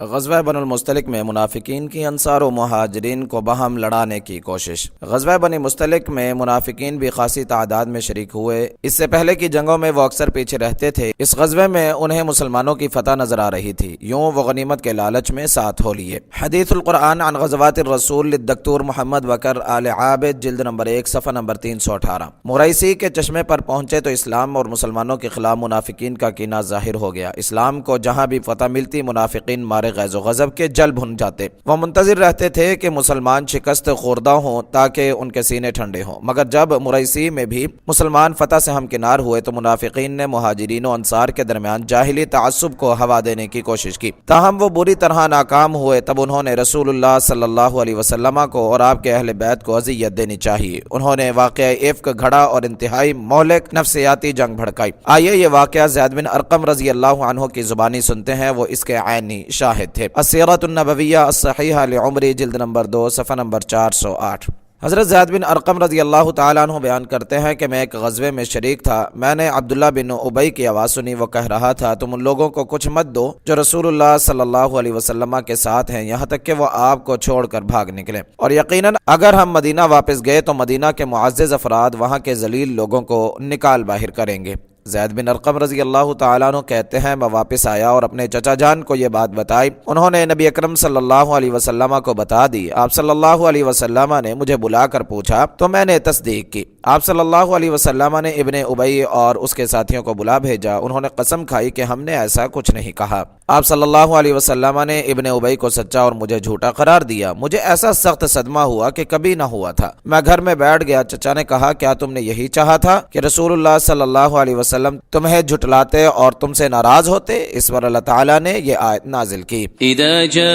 غزوہ بنو المصطلق میں منافقین کی انصار و مہاجرین کو باہم لڑانے کی کوشش۔ غزوہ بنی مصطلق میں منافقین بھی خاصی تعداد میں شریک ہوئے۔ اس سے پہلے کی جنگوں میں وہ اکثر پیچھے رہتے تھے، اس غزوے میں انہیں مسلمانوں کی فتح نظر آ رہی تھی، یوں وہ غنیمت کے لالچ میں ساتھ ہو لیے۔ حدیث القرآن عن غزوات الرسول للدکتور محمد بکر آل عابد، جلد نمبر 1 صفحہ نمبر 318۔ مریسی کے چشمے پر پہنچے تو اسلام اور مسلمانوں کے خلاف منافقین کا کینہ ظاہر ہو گیا۔ اسلام کو جہاں بھی فتح ملتی منافقین مارے غیظ و غضب کے جل بھن جاتے۔ وہ منتظر رہتے تھے کہ مسلمان شکست خوردہ ہوں تاکہ ان کے سینے ٹھنڈے ہوں، مگر جب مریسی میں بھی مسلمان فتح سے ہمکنار ہوئے تو منافقین نے مہاجرین و انصار کے درمیان جاہلی تعصب کو ہوا دینے کی کوشش کی، تاہم وہ بری طرح ناکام ہوئے۔ تب انہوں نے رسول اللہ صلی اللہ علیہ وسلم کو اور آپ کے اہل بیت کو اذیت دینی چاہیے۔ انہوں نے واقعہ افک گھڑا اور انتہائی مہلک نفسیاتی جنگ بھڑکائی۔ آئیے یہ واقعہ زید بن ارقم رضی اللہ عنہ کی زبانی سنتے ہیں، وہ اس کے عینی شاہد تھے۔ السیرۃ النبویہ الصحیحہ لعمری، جلد نمبر 2 صفحہ نمبر 408۔ حضرت زید بن ارقم رضی اللہ تعالیٰ عنہ بیان کرتے ہیں کہ میں ایک غزوے میں شریک تھا، میں نے عبداللہ بن ابی کی آواز سنی، وہ کہہ رہا تھا تم ان لوگوں کو کچھ مت دو جو رسول اللہ صلی اللہ علیہ وسلم کے ساتھ ہیں، یہاں تک کہ وہ آپ کو چھوڑ کر بھاگ نکلیں، اور یقیناً اگر ہم مدینہ واپس گئے تو مدینہ کے معزز افراد وہاں کے ذلیل لوگوں کو نکال باہر کریں گے۔ زید بن ارقم رضی اللہ تعالیٰ عنہ کہتے ہیں میں واپس آیا اور اپنے چچا جان کو یہ بات بتائی، انہوں نے نبی اکرم صلی اللہ علیہ وسلم کو بتا دی۔ آپ صلی اللہ علیہ وسلم نے مجھے بلا کر پوچھا تو میں نے تصدیق کی۔ آپ صلی اللہ علیہ وسلم نے ابن ابی اور اس کے ساتھیوں کو بلا بھیجا، انہوں نے قسم کھائی کہ ہم نے ایسا کچھ نہیں کہا۔ آپ صلی اللہ علیہ وسلم نے ابن ابی کو سچا اور مجھے جھوٹا قرار دیا۔ مجھے ایسا سخت صدمہ ہوا کہ کبھی نہ ہوا تھا۔ میں گھر میں بیٹھ گیا، چچا نے کہا کیا تم نے یہی چاہا تھا کہ رسول اللہ صلی اللہ علیہ وسلم تمہیں جھٹلاتے اور تم سے ناراض ہوتے؟ اس پر اللہ تعالیٰ نے یہ آیت نازل کی۔ اذا جاءك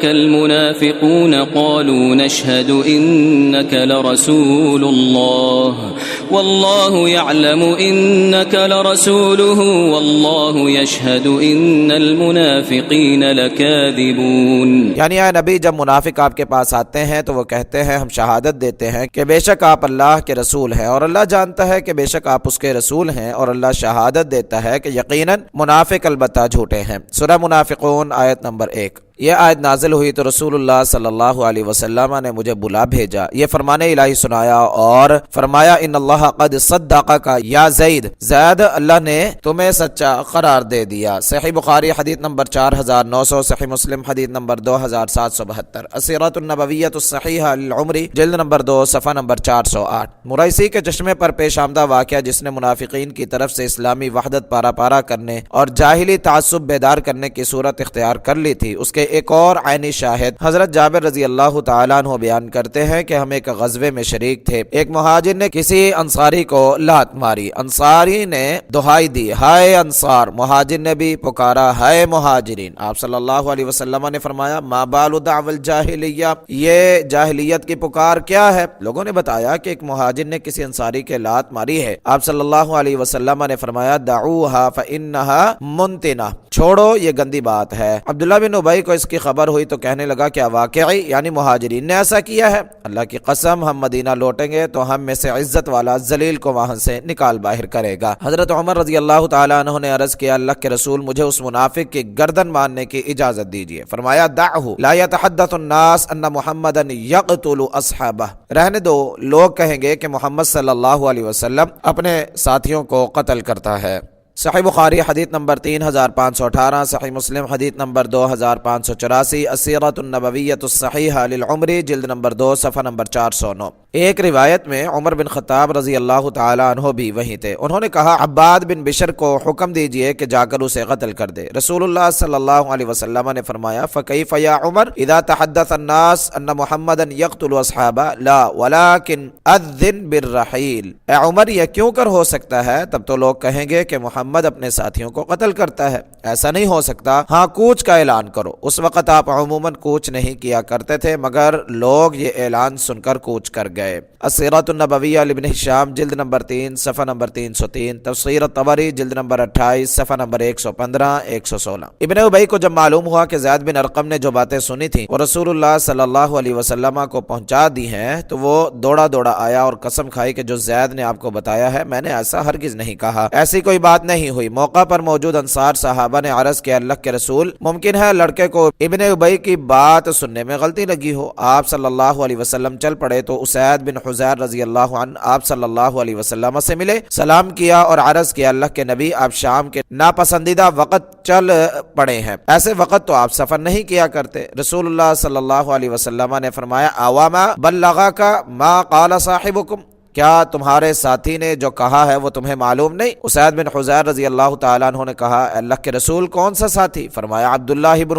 المنافقون قالوا نشهد انك لرسول الله والله يعلم انك لرسوله والله يشهد ان المنافقين لكاذبون۔ یعنی اے نبی جب منافق آپ کے پاس آتے ہیں تو وہ کہتے ہیں ہم شہادت دیتے ہیں کہ بے شک آپ اللہ کے رسول ہیں، اور اللہ جانتا ہے کہ بے شک آپ اس کے رسول ہیں، اور اللہ شہادت دیتا ہے کہ یقیناً منافق البتہ جھوٹے ہیں۔ سورہ منافقون آیت نمبر 1۔ یہ آیت نازل ہوئی تو رسول اللہ صلی اللہ علیہ وسلم نے مجھے بلا بھیجا، یہ فرمان الہی سنایا اور فرمایا ان اللہ قد صدقک یا زید، زید اللہ نے تمہیں سچا قرار دے دیا۔ صحیح بخاری حدیث نمبر 4900، صحیح مسلم حدیث نمبر 2772۔ السیرۃ النبویۃ الصحیحہ للعمری، جلد نمبر 2 صفحہ نمبر 408۔ مریسی کے چشمے پر پیش آمدہ واقعہ جس نے منافقین کی طرف سے اسلامی وحدت پارا پارا کرنے اور جاہلی تعصب بیدار کرنے کی صورت اختیار کر لی تھی، اس کے ایک اور عینی شاہد حضرت جابر رضی اللہ تعالیٰ عنہ بیان کرتے ہیں کہ ہم ایک غزوے میں شریک تھے، ایک مہاجر نے کسی انصاری کو لات ماری، انصاری نے دہائی دی ہائے انصار، مہاجر نے بھی پکارا ہائے مہاجرین۔ آپ صلی اللہ علیہ وسلم نے فرمایا ما بال دعو الجاہلیہ، یہ جاہلیت کی پکار کیا ہے؟ لوگوں نے بتایا کہ ایک مہاجر نے کسی انصاری کے لات ماری ہے۔ آپ صلی اللہ علیہ وسلم نے فرمایا دعوها فانها منتنہ، چھوڑو یہ گندی بات ہے۔ عبداللہ بن ابی کو اس کی خبر ہوئی تو کہنے لگا کیا واقعی یعنی مہاجرین نے ایسا کیا ہے؟ اللہ کی قسم ہم مدینہ لوٹیں گے تو ہم میں سے عزت والا ذلیل کو وہاں سے نکال باہر کرے گا۔ حضرت عمر رضی اللہ تعالیٰ عنہ نے عرض کیا اللہ کے رسول مجھے اس منافق کی گردن ماننے کی اجازت دیجیے۔ فرمایا دعہ لا يتحدث الناس ان محمدا یقتل اصحابہ، رہنے دو، لوگ کہیں گے کہ محمد صلی اللہ علیہ وسلم اپنے ساتھیوں کو قتل کرتا ہے۔ صحیح بخاری حدیث نمبر 3518، صحیح مسلم حدیث نمبر 2584۔ السیرۃ النبویۃ الصحیحہ للعمری، جلد نمبر 2 صفحہ نمبر 409۔ ایک روایت میں عمر بن خطاب رضی اللہ تعالی عنہ بھی وہیں تھے، انہوں نے کہا عباد بن بشر کو حکم دیجئے کہ جا کر اسے قتل کر دے۔ رسول اللہ صلی اللہ علیہ وسلم نے فرمایا فکیف یا عمر اذا تحدث الناس ان محمدا یقتل اصحابہ لا ولکن اذن بالرحیل، اے عمر یہ کیوں کر ہو سکتا ہے؟ تب تو لوگ کہیں گے کہ محمد اپنے ساتھیوں کو قتل کرتا ہے، ایسا نہیں ہو سکتا، ہاں کوچ کا اعلان کرو۔ اس وقت آپ عموماً کوچ نہیں کیا کرتے تھے، مگر لوگ یہ اعلان سن کر کوچ کر گئے۔ گئے۔ السیرۃ النبویہ لابن ہشام جلد نمبر 3 صفحہ نمبر 303، تفسیر الطبری جلد نمبر 28 صفحہ نمبر 115 116۔ ابن ابی کو جب معلوم ہوا کہ زید بن ارقم نے جو باتیں سنی تھیں وہ رسول اللہ صلی اللہ علیہ وسلم کو پہنچا دی ہیں تو وہ دوڑا آیا اور قسم کھائی کہ جو زید نے آپ کو بتایا ہے میں نے ایسا ہرگز نہیں کہا، ایسی کوئی بات نہیں ہوئی۔ موقع پر موجود انصار صحابہ نے عرض کیا اللہ کے رسول، ممکن ہے لڑکے کو ابن ابی کی بات سننے میں غلطی لگی ہو۔ آپ صلی اللہ علیہ وسلم چل پڑے تو اسید بن حضیر رضی اللہ عنہ آپ صلی اللہ علیہ وسلم سے ملے، سلام کیا اور عرض کیا اللہ کے نبی آپ شام کے ناپسندیدہ وقت چل پڑے ہیں، ایسے وقت تو آپ سفر نہیں کیا کرتے۔ رسول اللہ صلی اللہ علیہ وسلم نے فرمایا اواما بلغاک ما قال صاحبکم، کیا تمہارے ساتھی نے جو کہا ہے وہ تمہیں معلوم نہیں؟ اسید بن حضیر رضی اللہ تعالیٰ عنہ نے کہا اللہ کے رسول کون سا ساتھی؟ فرمایا عبداللہ بن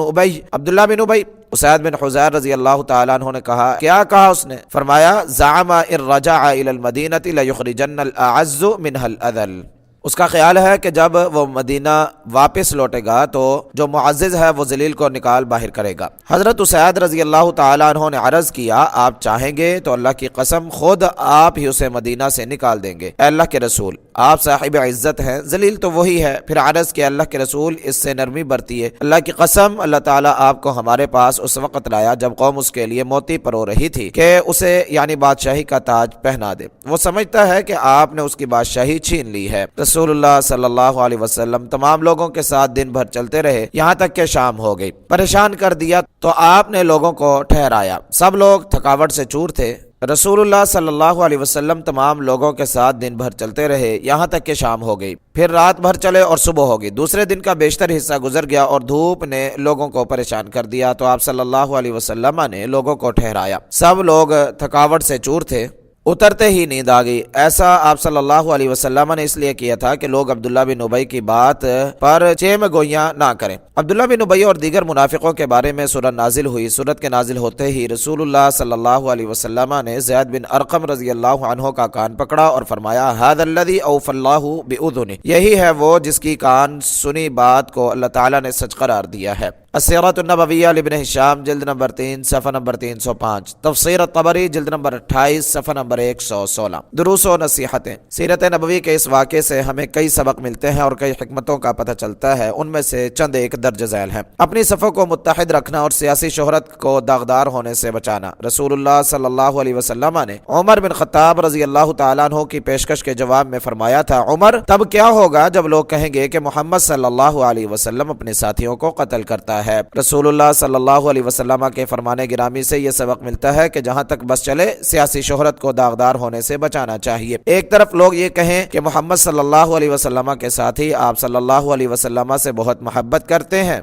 ابی۔ اسید بن حضیر رضی اللہ تعالیٰ عنہ نے کہا کیا کہا اس نے؟ فرمایا زعم ان رجع الى المدینۃ لیخرجن الاعز منها الاذل، اس کا خیال ہے کہ جب وہ مدینہ واپس لوٹے گا تو جو معزز ہے وہ ذلیل کو نکال باہر کرے گا۔ حضرت اسید رضی اللہ تعالیٰ عنہ نے عرض کیا آپ چاہیں گے تو اللہ کی قسم خود آپ ہی اسے مدینہ سے نکال دیں گے۔ اے اللہ کے رسول آپ صاحب عزت ہیں، ذلیل تو وہی ہے۔ پھر عرض کیا اللہ کے رسول اس سے نرمی برتیے، اللہ کی قسم اللہ تعالیٰ آپ کو ہمارے پاس اس وقت لایا جب قوم اس کے لیے موتی پرو رہی تھی کہ اسے یعنی بادشاہی کا تاج پہنا دے، وہ سمجھتا ہے کہ آپ نے اس کی بادشاہی چھین لی ہے۔ رسول اللہ صلی اللہ علیہ وسلم تمام لوگوں کے ساتھ دن بھر چلتے رہے یہاں تک کہ شام ہو گئی، پریشان کر دیا تو آپ نے لوگوں کو ٹھہرایا، سب لوگ تھکاوٹ سے چور تھے۔ رسول اللہ صلی اللہ علیہ وسلم تمام لوگوں کے ساتھ دن بھر چلتے رہے یہاں تک کہ شام ہو گئی، پھر رات بھر چلے اور صبح ہو گئی۔ دوسرے دن کا بیشتر حصہ گزر گیا اور دھوپ نے لوگوں کو پریشان کر دیا تو آپ صلی اللہ علیہ وسلم نے لوگوں کو ٹھہرایا، سب لوگ تھکاوٹ سے چور تھے، اترتے ہی نیند آ گئی۔ ایسا آپ صلی اللہ علیہ وسلم نے اس لیے کیا تھا کہ لوگ عبداللہ بن ابی کی بات پر چیم گوئیاں نہ کریں۔ عبداللہ بن ابی اور دیگر منافقوں کے بارے میں سورت نازل ہوئی۔ سورت کے نازل ہوتے ہی رسول اللہ صلی اللہ علیہ وسلم نے زید بن ارقم رضی اللہ عنہ کا کان پکڑا اور فرمایا ھذا الذی اوفى اللہ باذنہ، یہی ہے وہ جس کی کان سنی بات کو اللہ تعالیٰ نے سچ قرار دیا ہے۔ السیرۃ النبویہ لابن ہشام جلد نمبر 3 صفحہ نمبر 305، تفسیر الطبری جلد نمبر 28 صفحہ نمبر 116۔ دروس و نصیحتیں۔ سیرت نبوی کے اس واقعے سے ہمیں کئی سبق ملتے ہیں اور کئی حکمتوں کا پتہ چلتا ہے، ان میں سے چند ایک درج ذیل ہیں۔ اپنی صفوں کو متحد رکھنا اور سیاسی شہرت کو داغدار ہونے سے بچانا۔ رسول اللہ صلی اللہ علیہ وسلم نے عمر بن خطاب رضی اللہ تعالیٰ عنہ کی پیشکش کے جواب میں فرمایا تھا عمر تب کیا ہوگا جب لوگ کہیں گے کہ محمد صلی اللہ علیہ وسلم اپنے ساتھیوں کو قتل کرتا ہے۔ رسول اللہ صلی اللہ علیہ وسلم کے فرمان گرامی سے یہ سبق ملتا ہے کہ جہاں تک بس چلے سیاسی شہرت کو داغدار ہونے سے بچانا چاہیے۔ ایک طرف لوگ یہ کہیں کہ محمد صلی اللہ علیہ وسلم کے ساتھی آپ صلی اللہ علیہ وسلم سے بہت محبت کرتے ہیں،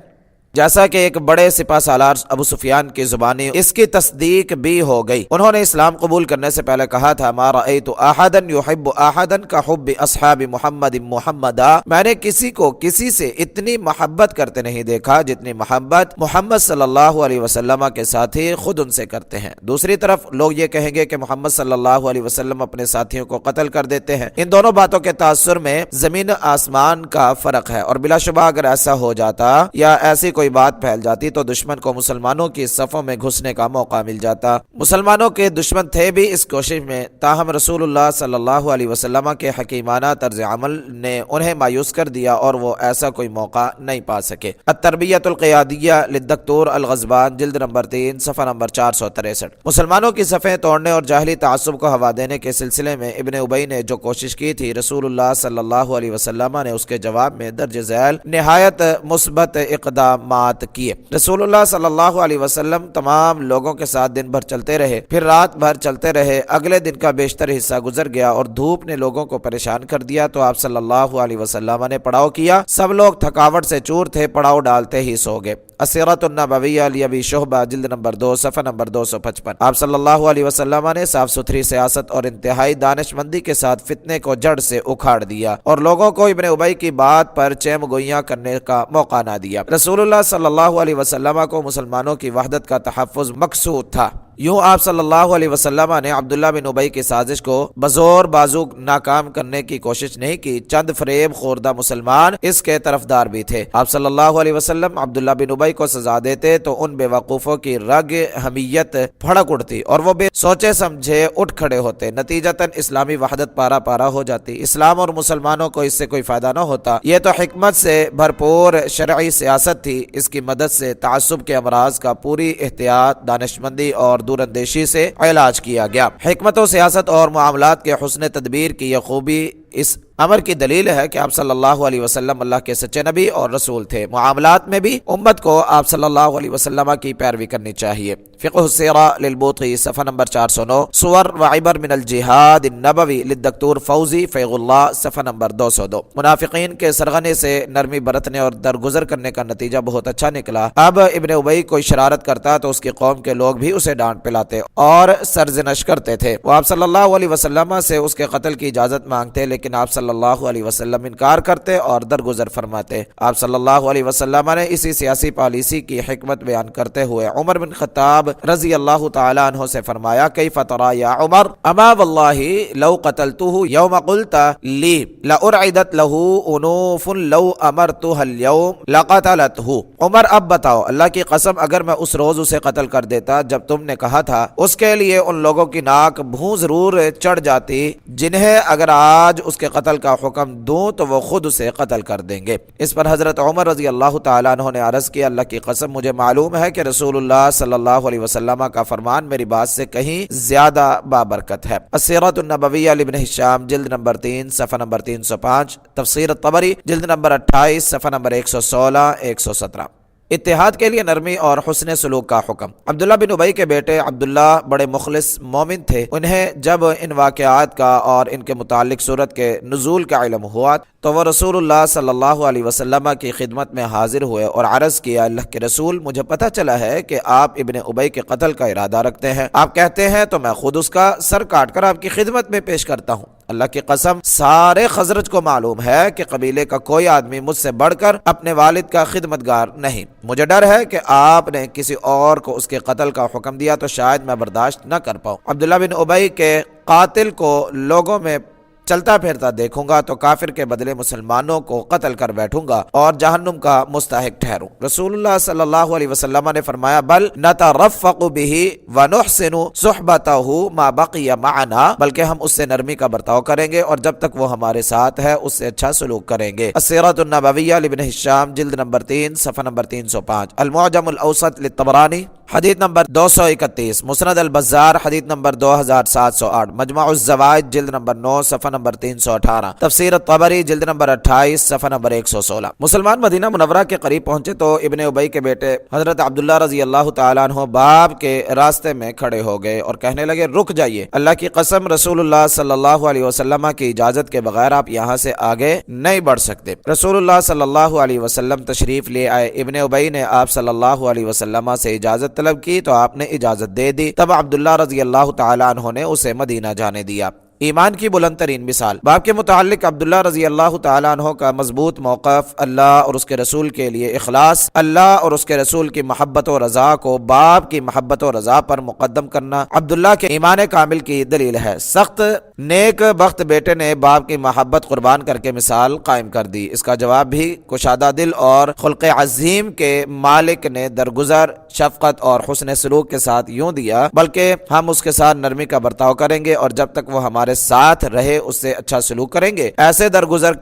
جیسا کہ ایک بڑے سپہ سالار ابو سفیان کی زبانی اس کی تصدیق بھی ہو گئی۔ انہوں نے اسلام قبول کرنے سے پہلے کہا تھا ما رأیت احدا یحب احدا کحب اصحاب محمد محمدا، میں نے کسی کو کسی سے اتنی محبت کرتے نہیں دیکھا جتنی محبت محمد صلی اللہ علیہ وسلم کے ساتھی خود ان سے کرتے ہیں۔ دوسری طرف لوگ یہ کہیں گے کہ محمد صلی اللہ علیہ وسلم اپنے ساتھیوں کو قتل کر دیتے ہیں۔ ان دونوں باتوں کے تاثر میں زمین آسمان کا فرق ہے، اور بلا شبہ اگر ایسا ہو جاتا یا ایسی کوئی بات پھیل جاتی تو دشمن کو مسلمانوں کی صفوں میں گھسنے کا موقع مل جاتا۔ مسلمانوں کے دشمن تھے بھی اس کوشش میں، تاہم رسول اللہ صلی اللہ علیہ وسلم کے حکیمانہ طرز عمل نے انہیں مایوس کر دیا اور وہ ایسا کوئی موقع نہیں پا سکے۔ التربیۃ القیادیہ للدکتور الغضبان جلد نمبر 3 صفحہ نمبر 463۔ مسلمانوں کی صفیں توڑنے اور جاہلی تعصب کو ہوا دینے کے سلسلے میں ابن ابی نے جو کوشش کی تھی رسول اللہ صلی اللہ علیہ وسلم نے اس کے جواب میں درج ذیل نہایت مثبت اقدامات کیے۔ رسول اللہ صلی اللہ علیہ وسلم تمام لوگوں کے ساتھ دن بھر چلتے رہے، پھر رات بھر چلتے رہے، اگلے دن کا بیشتر حصہ گزر گیا اور دھوپ نے لوگوں کو پریشان کر دیا تو آپ صلی اللہ علیہ وسلم نے پڑاؤ کیا، سب لوگ تھکاوٹ سے چور تھے، پڑاؤ ڈالتے ہی سو گئے۔ السیرۃ النبویہ لابی شعبہ جلد نمبر 2 صفحہ نمبر 255۔ آپ صلی اللہ علیہ وسلم نے صاف ستھری سیاست اور انتہائی دانش مندی کے ساتھ فتنے کو جڑ سے اکھاڑ دیا اور لوگوں کو ابن ابی کی بات پر چیم گوئیاں کرنے کا موقع نہ دیا۔ رسول اللہ صلی اللہ علیہ وسلم کو مسلمانوں کی وحدت کا تحفظ مقصود تھا۔ یوں آپ صلی اللہ علیہ وسلم نے عبداللہ بن ابی کی سازش کو بزور بازو ناکام کرنے کی کوشش نہیں کی، چند فریب خوردہ مسلمان اس کے طرفدار بھی تھے۔ آپ صلی اللہ علیہ وسلم عبداللہ بن ابی کارروائی کو سزا دیتے تو ان بے وقوفوں کی رگ حمیت پھڑک اڑتی اور وہ بے سوچے سمجھے اٹھ کھڑے ہوتے، نتیجتاً اسلامی وحدت پارا پارا ہو جاتی، اسلام اور مسلمانوں کو اس سے کوئی فائدہ نہ ہوتا۔ یہ تو حکمت سے بھرپور شرعی سیاست تھی، اس کی مدد سے تعصب کے امراض کا پوری احتیاط، دانشمندی اور دوراندیشی سے علاج کیا گیا۔ حکمت و سیاست اور معاملات کے حسن تدبیر کی یہ خوبی اس امر کی دلیل ہے کہ آپ صلی اللہ علیہ وسلم اللہ کے سچے نبی اور رسول تھے۔ معاملات میں بھی امت کو آپ صلی اللہ علیہ وسلم کی پیروی کرنی چاہیے۔ فقہ السیرہ للبوطی صفحہ نمبر 409، سور و عبر من الجہاد النبوی للدکتور فوزی فیض اللہ صفحہ نمبر 202۔ منافقین کے سرغنے سے نرمی برتنے اور درگزر کرنے کا نتیجہ بہت اچھا نکلا۔ اب ابن ابی کوئی شرارت کرتا تو اس کی قوم کے لوگ بھی اسے ڈانٹ پلاتے اور سرزنش کرتے تھے۔ وہ آپ صلی اللہ علیہ وسلم سے اس کے قتل کی اجازت مانگتے، لیکن آپ صلی اللہ علیہ وسلم انکار کرتے اور درگزر فرماتے۔ آپ صلی اللہ علیہ وسلم نے اسی سیاسی پالیسی کی حکمت بیان کرتے ہوئے عمر بن خطاب رضی اللہ تعالی عنہ سے فرمایا، کیف ترى یا عمر اما واللہ لو قتلته یوم قلت لی لأرعدت له انوف لو امرتها اليوم لقتلته۔ عمر اب بتاؤ، اللہ کی قسم اگر میں اس روز اسے قتل کر دیتا جب تم نے کہا تھا، اس کے لیے ان لوگوں کی ناک بھوں ضرور چڑھ جاتی جنہیں اگر آج اس کے قتل کا حکم دوں تو وہ خود اسے قتل کر دیں گے۔ اس پر حضرت عمر رضی اللہ تعالیٰ عنہ نے عرض کیا، اللہ کی قسم مجھے معلوم ہے کہ رسول اللہ صلی اللہ علیہ وسلم کا فرمان میری بات سے کہیں زیادہ بابرکت ہے۔ السیرۃ النبویہ لابن ہشام جلد نمبر 3 صفحہ نمبر 305، تفسیر الطبری جلد نمبر 28 صفحہ نمبر 116 117۔ اتحاد کے لیے نرمی اور حسن سلوک کا حکم۔ عبداللہ بن ابی کے بیٹے عبداللہ بڑے مخلص مومن تھے۔ انہیں جب ان واقعات کا اور ان کے متعلق سورت کے نزول کا علم ہوا تو وہ رسول اللہ صلی اللہ علیہ وسلم کی خدمت میں حاضر ہوئے اور عرض کیا، اللہ کے رسول مجھے پتہ چلا ہے کہ آپ ابن ابی کے قتل کا ارادہ رکھتے ہیں۔ آپ کہتے ہیں تو میں خود اس کا سر کاٹ کر آپ کی خدمت میں پیش کرتا ہوں۔ اللہ کی قسم سارے خزرج کو معلوم ہے کہ قبیلے کا کوئی آدمی مجھ سے بڑھ کر اپنے والد کا خدمتگار نہیں۔ مجھے ڈر ہے کہ آپ نے کسی اور کو اس کے قتل کا حکم دیا تو شاید میں برداشت نہ کر پاؤں۔ عبداللہ بن ابی کے قاتل کو لوگوں میں چلتا پھرتا دیکھوں گا تو کافر کے بدلے مسلمانوں کو قتل کر بیٹھوں گا اور جہنم کا مستحق ٹھہروں۔ رسول اللہ صلی اللہ علیہ وسلم نے فرمایا، بل نترفق به ونحسن صحبته ما بقي معنا، بلکہ ہم اس سے نرمی کا برتاؤ کریں گے اور جب تک وہ ہمارے ساتھ ہے اس سے اچھا سلوک کریں گے۔ السیرۃ النبویہ لابن ہشام جلد نمبر 3 صفحہ نمبر 305، المعجم الاوسط للطبرانی حدیث نمبر 231، مسند البزار حدیث نمبر 2708، مجمع الزوائد جلد نمبر 9 صفحہ نمبر 318، تفسیر الطبری جلد نمبر 28 صفحہ نمبر 116۔ مسلمان مدینہ منورہ کے قریب پہنچے تو ابن ابی کے بیٹے حضرت عبداللہ رضی اللہ تعالیٰ عنہ باب کے راستے میں کھڑے ہو گئے اور کہنے لگے، رک جائیے، اللہ کی قسم رسول اللہ صلی اللہ علیہ وسلم کی اجازت کے بغیر آپ یہاں سے آگے نہیں بڑھ سکتے۔ رسول اللہ صلی اللہ علیہ وسلم تشریف لے آئے۔ ابن ابی نے آپ صلی اللہ علیہ وسلم سے اجازت طلب کی تو آپ نے اجازت دے دی۔ تب عبداللہ رضی اللہ تعالیٰ عنہ نے اسے مدینہ جانے دیا۔ ایمان کی بلند ترین مثال۔ باب کے متعلق عبداللہ رضی اللہ تعالیٰ عنہ کا مضبوط موقف، اللہ اور اس کے رسول کے لیے اخلاص، اللہ اور اس کے رسول کی محبت و رضا کو باپ کی محبت و رضا پر مقدم کرنا عبداللہ کے ایمان کامل کی دلیل ہے۔ سخت نیک بخت بیٹے نے باپ کی محبت قربان کر کے مثال قائم کر دی۔ اس کا جواب بھی کشادہ دل اور خلق عظیم کے مالک نے درگزر، شفقت اور حسن سلوک کے ساتھ یوں دیا، بلکہ ہم اس کے ساتھ نرمی کا برتاؤ کریں گے اور جب تک وہ ہمارے ساتھ رہے اس سے اچھا سلوک کریں گے۔ ایسے درگزر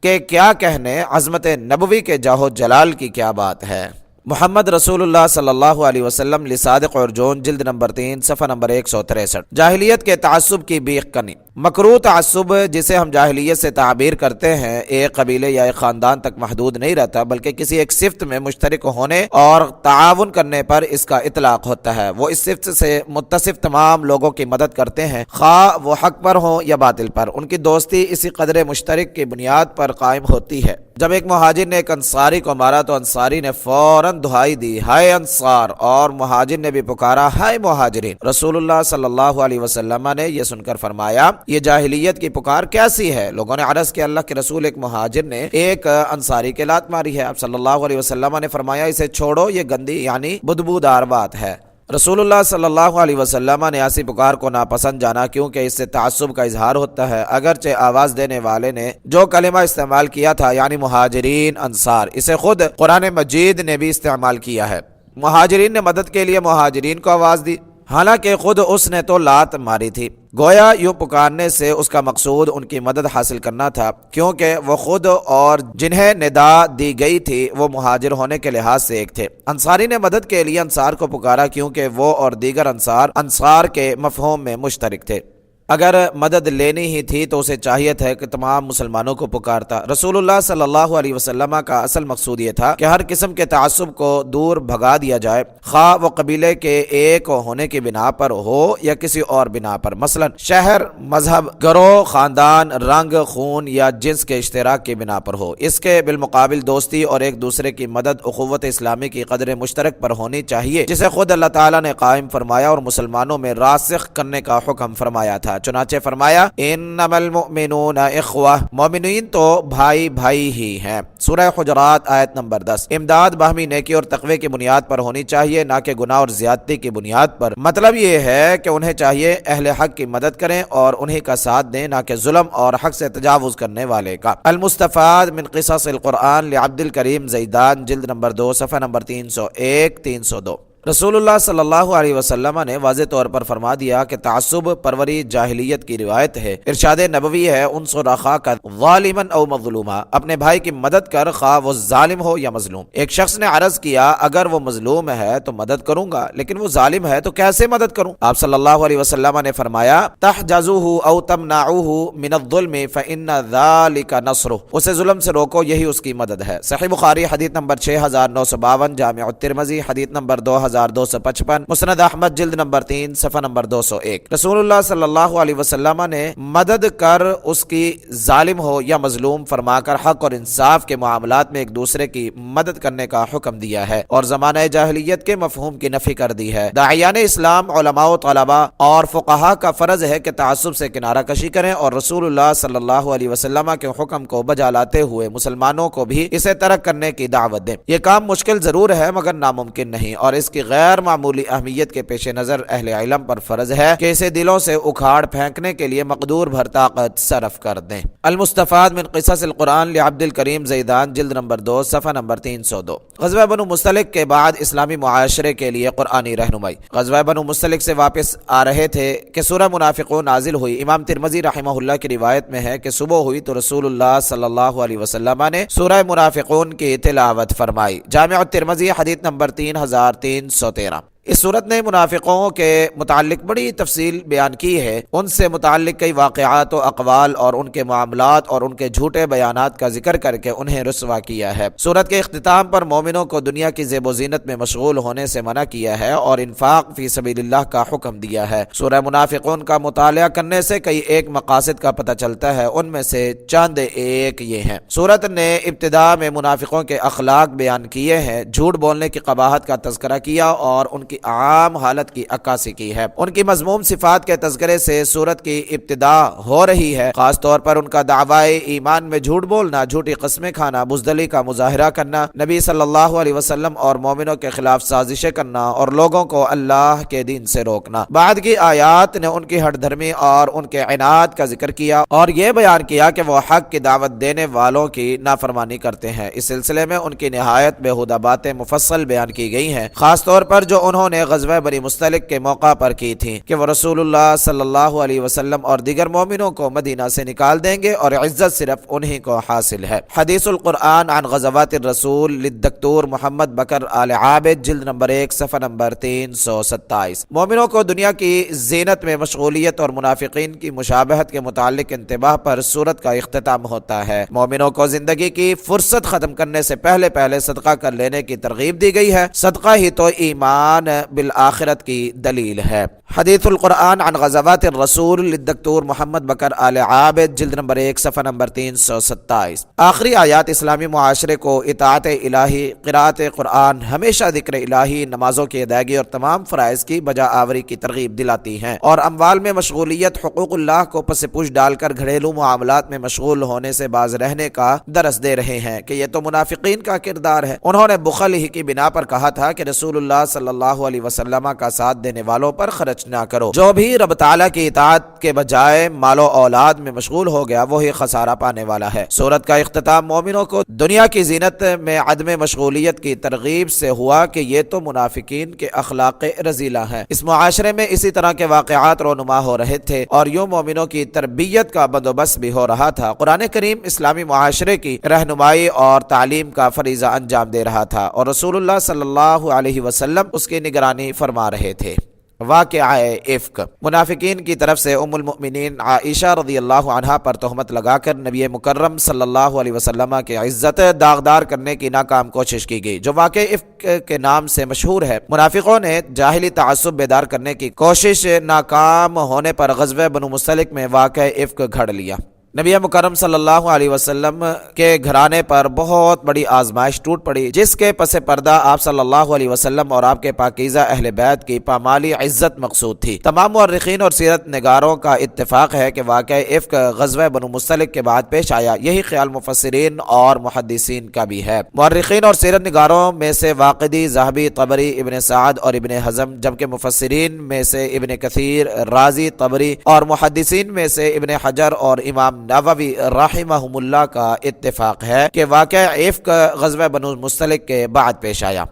کے کیا کہنے، عظمت نبوی کے جاہ و جلال کی کیا بات ہے۔ محمد رسول اللہ صلی اللہ علیہ وسلم لصادق ارجون جلد نمبر 3 صفحہ نمبر 163۔ جاہلیت کے تعصب کی بیخ کنی۔ مکروہ تعصب جسے ہم جاہلیت سے تعبیر کرتے ہیں ایک قبیلے یا ایک خاندان تک محدود نہیں رہتا، بلکہ کسی ایک صفت میں مشترک ہونے اور تعاون کرنے پر اس کا اطلاق ہوتا ہے۔ وہ اس صفت سے متصف تمام لوگوں کی مدد کرتے ہیں، خواہ وہ حق پر ہوں یا باطل پر۔ ان کی دوستی اسی قدر مشترک کی بنیاد پر قائم ہوتی ہے۔ جب ایک مہاجر نے ایک انصاری کو مارا تو انصاری نے فوراً دہائی دی، ہائے انصار، اور مہاجر نے بھی پکارا، ہائے مہاجرین۔ رسول اللہ صلی اللہ علیہ وسلم نے یہ سن کر فرمایا، یہ جاہلیت کی پکار کیسی ہے؟ لوگوں نے عرض کیا، اللہ کے رسول ایک مہاجر نے ایک انصاری کے لات ماری ہے۔ آپ صلی اللہ علیہ وسلم نے فرمایا، اسے چھوڑو، یہ گندی یعنی بدبودار بات ہے۔ رسول اللہ صلی اللہ علیہ وسلم نے ایسی پکار کو ناپسند جانا کیونکہ اس سے تعصب کا اظہار ہوتا ہے، اگرچہ آواز دینے والے نے جو کلمہ استعمال کیا تھا یعنی مہاجرین انصار، اسے خود قرآن مجید نے بھی استعمال کیا ہے۔ مہاجرین نے مدد کے لیے مہاجرین کو آواز دی، حالانکہ خود اس نے تو لات ماری تھی۔ گویا یوں پکارنے سے اس کا مقصود ان کی مدد حاصل کرنا تھا، کیونکہ وہ خود اور جنہیں ندا دی گئی تھی وہ مہاجر ہونے کے لحاظ سے ایک تھے۔ انصاری نے مدد کے لیے انصار کو پکارا کیونکہ وہ اور دیگر انصار کے مفہوم میں مشترک تھے۔ اگر مدد لینی ہی تھی تو اسے چاہیے تھا کہ تمام مسلمانوں کو پکارتا۔ رسول اللہ صلی اللہ علیہ وسلم کا اصل مقصود یہ تھا کہ ہر قسم کے تعصب کو دور بھگا دیا جائے، خواہ وہ قبیلے کے ایک ہونے کی بنا پر ہو یا کسی اور بنا پر، مثلا شہر، مذہب، گروہ، خاندان، رنگ، خون یا جنس کے اشتراک کی بنا پر ہو۔ اس کے بالمقابل دوستی اور ایک دوسرے کی مدد اخوت اسلامی کی قدر مشترک پر ہونی چاہیے، جسے خود اللہ تعالیٰ نے قائم فرمایا اور مسلمانوں میں راسخ کرنے کا حکم فرمایا تھا۔ چنانچہ فرمایا انما المؤمنون اخوہ، مومنین تو بھائی بھائی ہی ہیں۔ سورہ حجرات آیت نمبر 10۔ امداد باہمی نیکی اور تقوی کی بنیاد پر ہونی چاہیے، نہ کہ گناہ اور زیادتی کی بنیاد پر۔ مطلب یہ ہے کہ انہیں چاہیے اہل حق کی مدد کریں اور انہی کا ساتھ دیں، نہ کہ ظلم اور حق سے تجاوز کرنے والے کا۔ المستفاد من قصص القرآن لعبد الکریم زیدان، جلد نمبر 2، صفحہ نمبر 301 302۔ رسول اللہ صلی اللہ علیہ وسلم نے واضح طور پر فرما دیا کہ تعصب پروری جاہلیت کی روایت ہے۔ ارشاد نبوی ہے انصر اخاک ظالما او مظلوما، اپنے بھائی کی مدد کر خواہ وہ ظالم ہو یا مظلوم۔ ایک شخص نے عرض کیا اگر وہ مظلوم ہے تو مدد کروں گا، لیکن وہ ظالم ہے تو کیسے مدد کروں؟ آپ صلی اللہ علیہ وسلم نے فرمایا تحجزوه او تمنعوه من الظلم فان ذلك نصره، اسے ظلم سے روکو، یہی اس کی مدد ہے۔ صحیح بخاری حدیث نمبر 6952، جامع الترمذی حدیث نمبر 2255، مسند احمد جلد نمبر 3، صفحہ نمبر 201۔ رسول اللہ صلی اللہ علیہ وسلم نے مدد کر اس کی ظالم ہو یا مظلوم فرما کر حق اور انصاف کے معاملات میں ایک دوسرے کی مدد کرنے کا حکم دیا ہے اور زمانہ جاہلیت کے مفہوم کی نفی کر دی ہے۔ داعیان اسلام، علماء و طلباء اور فقہاء کا فرض ہے کہ تعصب سے کنارہ کشی کریں اور رسول اللہ صلی اللہ علیہ وسلم کے حکم کو بجا لاتے ہوئے مسلمانوں کو بھی اسے ترک کرنے کی دعوت دیں۔ یہ کام مشکل ضرور ہے مگر ناممکن نہیں، اور اس کی غیر معمولی اہمیت کے پیش نظر اہل علم پر فرض ہے کہ اسے دلوں سے اکھاڑ پھینکنے کے لیے مقدور بھر طاقت صرف کر دیں۔ المستفاد من قصص القرآن لعبد الکریم زیدان، جلد نمبر 2، صفحہ نمبر 302۔ غزوہ بنو مستلق کے بعد اسلامی معاشرے کے لیے قرآنی رہنمائی۔ غزوہ بنو مستلق سے واپس آ رہے تھے کہ سورہ منافقون نازل ہوئی۔ امام ترمذی رحمہ اللہ کی روایت میں ہے کہ صبح ہوئی تو رسول اللہ صلی اللہ علیہ وسلم نے سورہ منافقون کی تلاوت فرمائی۔ جامع الترمذی حدیث نمبر 3313۔ اس صورت نے منافقوں کے متعلق بڑی تفصیل بیان کی ہے، ان سے متعلق کئی واقعات و اقوال اور ان کے معاملات اور ان کے جھوٹے بیانات کا ذکر کر کے انہیں رسوا کیا ہے۔ صورت کے اختتام پر مومنوں کو دنیا کی زیب و زینت میں مشغول ہونے سے منع کیا ہے اور انفاق فی سبیل اللہ کا حکم دیا ہے۔ سورہ منافقون کا مطالعہ کرنے سے کئی ایک مقاصد کا پتہ چلتا ہے، ان میں سے چند ایک یہ ہیں۔ صورت نے ابتدا میں منافقوں کے اخلاق بیان کیے ہیں، جھوٹ بولنے کی قباحت کا تذکرہ کیا اور ان کی عام حالت کی عکاسی کی ہے۔ ان کی مذموم صفات کے تذکرے سے سورت کی ابتدا ہو رہی ہے، خاص طور پر ان کا دعوی ایمان میں جھوٹ بولنا، جھوٹی قسمیں کھانا، بزدلی کا مظاہرہ کرنا، نبی صلی اللہ علیہ وسلم اور مومنوں کے خلاف سازشیں کرنا اور لوگوں کو اللہ کے دین سے روکنا۔ بعد کی آیات نے ان کی ہٹ دھرمی اور ان کے عناد کا ذکر کیا اور یہ بیان کیا کہ وہ حق کی دعوت دینے والوں کی نافرمانی کرتے ہیں۔ اس سلسلے میں ان کی نہایت بےہودہ باتیں مفصل بیان کی گئی ہیں، خاص طور پر جو انہوں نے غزوہ بنی مستلق کے موقع پر کی تھی کہ وہ رسول اللہ صلی اللہ علیہ وسلم اور دیگر مومنوں کو مدینہ سے نکال دیں گے اور عزت صرف انہی کو حاصل ہے۔ حدیث القرآن عن غزوات الرسول للدکتور محمد بکر آل عابد، جلد نمبر 1، صفحہ نمبر 327۔ مومنوں کو دنیا کی زینت میں مشغولیت اور منافقین کی مشابہت کے متعلق انتباہ پر سورت کا اختتام ہوتا ہے۔ مومنوں کو زندگی کی فرصت ختم کرنے سے پہلے صدقہ کر لینے کی ترغیب دی گئی ہے۔ صدقہ ہی تو ایمان بالآخرت کی دلیل ہے۔ حدیث القرآن عن غزوات الرسول للدکتور محمد بکر آل عابد، جلد نمبر 1، صفحہ نمبر 327۔ آخری آیات اسلامی معاشرے کو اطاعت الہی، قراءت قرآن، ہمیشہ ذکر الہی، نمازوں کی ادائیگی اور تمام فرائض کی بجا آوری کی ترغیب دلاتی ہیں اور اموال میں مشغولیت، حقوق اللہ کو پس پوچھ ڈال کر گھریلو معاملات میں مشغول ہونے سے باز رہنے کا درس دے رہے ہیں کہ یہ تو منافقین کا کردار ہے۔ انہوں نے بخل ہی کی بنا پر کہا تھا کہ رسول اللہ صلی اللہ اللہ علیہ وسلم کا ساتھ دینے والوں پر خرچ نہ کرو۔ جو بھی رب تعالیٰ کی اطاعت کے بجائے مال و اولاد میں مشغول ہو گیا وہی خسارہ پانے والا ہے۔ سورت کا اختتام مومنوں کو دنیا کی زینت میں عدم مشغولیت کی ترغیب سے ہوا کہ یہ تو منافقین کے اخلاق رذیلہ ہیں۔ اس معاشرے میں اسی طرح کے واقعات رونما ہو رہے تھے اور یوں مومنوں کی تربیت کا بندوبست بھی ہو رہا تھا۔ قرآن کریم اسلامی معاشرے کی رہنمائی اور تعلیم کا فریضہ انجام دے رہا تھا اور رسول اللہ صلی اللہ علیہ وسلم اس کی نگرانی فرما رہے تھے۔ واقعہ افک، منافقین کی طرف سے ام المؤمنین عائشہ رضی اللہ عنہا پر تہمت لگا کر نبی مکرم صلی اللہ علیہ وسلم کی عزت داغدار کرنے کی ناکام کوشش کی گئی، جو واقعہ افک کے نام سے مشہور ہے۔ منافقوں نے جاہلی تعصب بیدار کرنے کی کوشش ناکام ہونے پر غزوہ بنو مستلق میں واقعہ افک گھڑ لیا۔ نبی مکرم صلی اللہ علیہ وسلم کے گھرانے پر بہت بڑی آزمائش ٹوٹ پڑی، جس کے پس پردہ آپ صلی اللہ علیہ وسلم اور آپ کے پاکیزہ اہل بیت کی پامالی عزت مقصود تھی۔ تمام مورخین اور سیرت نگاروں کا اتفاق ہے کہ واقعہ افک غزوہ بنو مستلق کے بعد پیش آیا، یہی خیال مفسرین اور محدثین کا بھی ہے۔ مورخین اور سیرت نگاروں میں سے واقدی، ذہبی، طبری، ابن سعد اور ابن حزم، جبکہ مفسرین میں سے ابن کثیر، رازی، طبری اور محدثین میں سے ابن حجر اور امام نووی رحمہم اللہ کا اتفاق ہے کہ واقعہ افک غزوہ بنو مستلق کے بعد پیش آیا۔